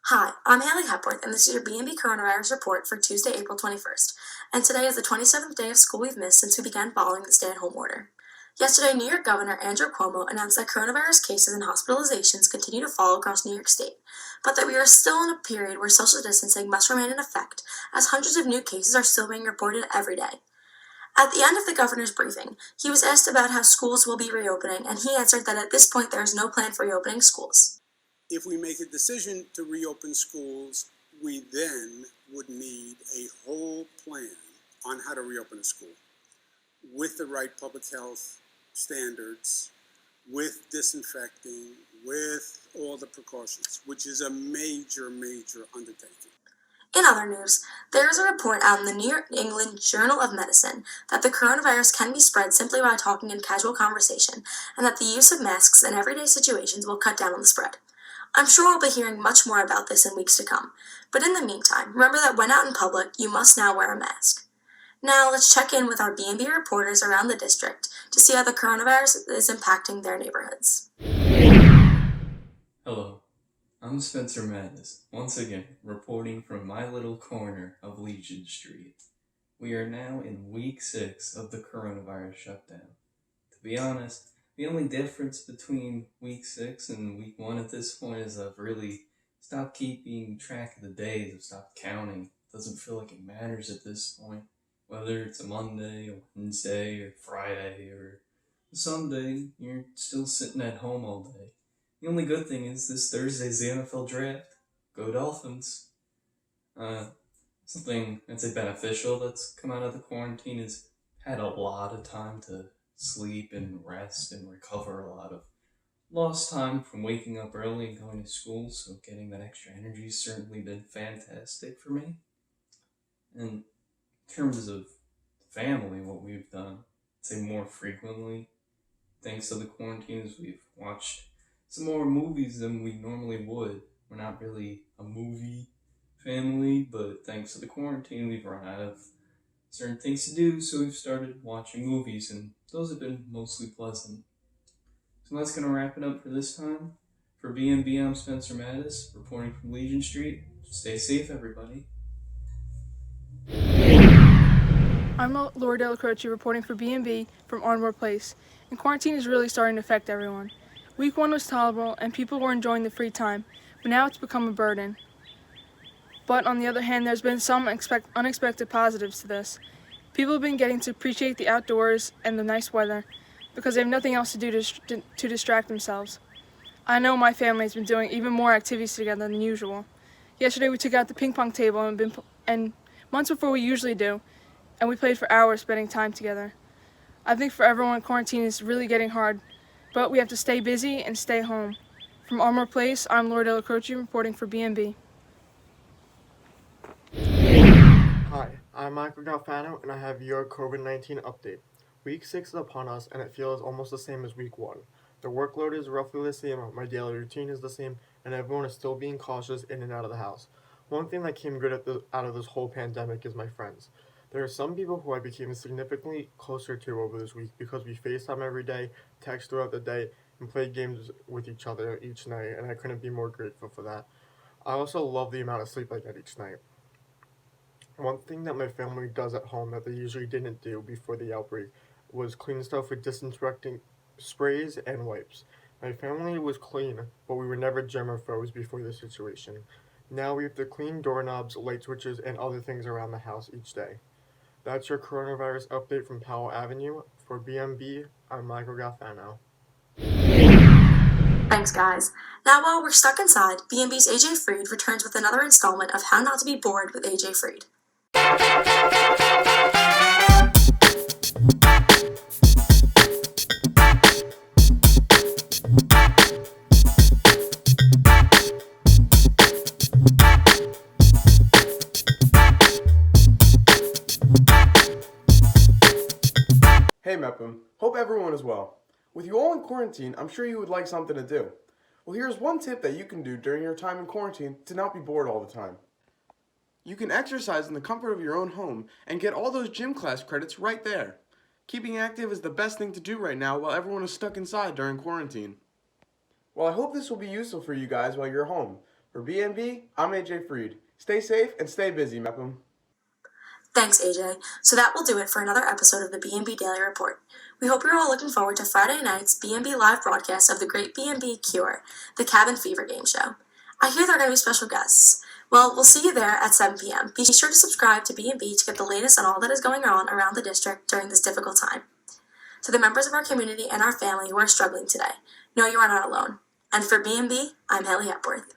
Hi, I'm Haley Hepworth, and this is your BMB coronavirus report for Tuesday, April 21st. And today is the 27th day of school we've missed since we began following the stay-at-home order. Yesterday, New York Governor Andrew Cuomo announced that coronavirus cases and hospitalizations continue to fall across New York State, but that we are still in a period where social distancing must remain in effect, as hundreds of new cases are still being reported every day. At the end of the governor's briefing, he was asked about how schools will be reopening, and he answered that at this point there is no plan for reopening schools. If we make a decision to reopen schools, we then would need a whole plan on how to reopen a school with the right public health standards, with disinfecting, with all the precautions, which is a major, major undertaking. In other news, there is a report out in the New England Journal of Medicine that the coronavirus can be spread simply by talking in casual conversation, and that the use of masks in everyday situations will cut down on the spread. I'm sure we'll be hearing much more about this in weeks to come, but in the meantime, remember that when out in public, you must now wear a mask. Now, let's check in with our BMB reporters around the district to see how the coronavirus is impacting their neighborhoods. Hello, I'm Spencer Madness, once again reporting from my little corner of Legion Street. We are now in week 6 of the coronavirus shutdown. To be honest, the only difference between week 6 and week 1 at this point is I've really stopped keeping track of the days. I've stopped counting. It doesn't feel like it matters at this point. Whether it's a Monday, or Wednesday, or Friday, or a Sunday, you're still sitting at home all day. The only good thing is this Thursday's the NFL draft. Go Dolphins. Something I'd say beneficial that's come out of the quarantine is had a lot of time to sleep and rest and recover a lot of lost time from waking up early and going to school, so getting that extra energy has certainly been fantastic for me. And in terms of family, what we've done, I'd say more frequently, thanks to the quarantine, is we've watched some more movies than we normally would. We're not really a movie family, but thanks to the quarantine, we've run out of certain things to do, so we've started watching movies, and those have been mostly pleasant. So that's going to wrap it up for this time. For BMB, I'm Spencer Mattis, reporting from Legion Street. Stay safe, everybody. I'm Lorrie DellaCroce reporting for BMB from Ardmore Place, and quarantine is really starting to affect everyone. Week 1 was tolerable and people were enjoying the free time, but now it's become a burden. But on the other hand, there's been some unexpected positives to this. People have been getting to appreciate the outdoors and the nice weather because they have nothing else to do to distract themselves. I know my family has been doing even more activities together than usual. Yesterday we took out the ping pong table and months before we usually do, and we played for hours spending time together. I think for everyone, quarantine is really getting hard, but we have to stay busy and stay home. From Ardmore Place, I'm Lorrie DellaCroce reporting for BMB. Hi, I'm Michael Galfano, and I have your COVID-19 update. Week 6 is upon us, and it feels almost the same as week 1. The workload is roughly the same, my daily routine is the same, and everyone is still being cautious in and out of the house. One thing that came good out of this whole pandemic is my friends. There are some people who I became significantly closer to over this week because we FaceTime every day, text throughout the day, and played games with each other each night, and I couldn't be more grateful for that. I also love the amount of sleep I get each night. One thing that my family does at home that they usually didn't do before the outbreak was clean stuff with disinfecting sprays and wipes. My family was clean, but we were never germaphobes before this situation. Now we have to clean doorknobs, light switches, and other things around the house each day. That's your coronavirus update from Powell Avenue. For BMB, I'm Michael Galfano. Thanks, guys. Now, while we're stuck inside, BMB's AJ Freed returns with another installment of How Not to Be Bored with AJ Freed. Hey Mepham, hope everyone is well. With you all in quarantine, I'm sure you would like something to do. Well, here's one tip that you can do during your time in quarantine to not be bored all the time. You can exercise in the comfort of your own home and get all those gym class credits right there. Keeping active is the best thing to do right now while everyone is stuck inside during quarantine. Well, I hope this will be useful for you guys while you're home. For BMB, I'm AJ Freed. Stay safe and stay busy, Mepham. Thanks, AJ. So that will do it for another episode of the B&B Daily Report. We hope you're all looking forward to Friday night's B&B live broadcast of the Great B&B Cure, the Cabin Fever game show. I hear there are going to be special guests. Well, we'll see you there at 7 p.m. Be sure to subscribe to B&B to get the latest on all that is going on around the district during this difficult time. To the members of our community and our family who are struggling today, know you are not alone. And for B&B, I'm Haley Hepworth.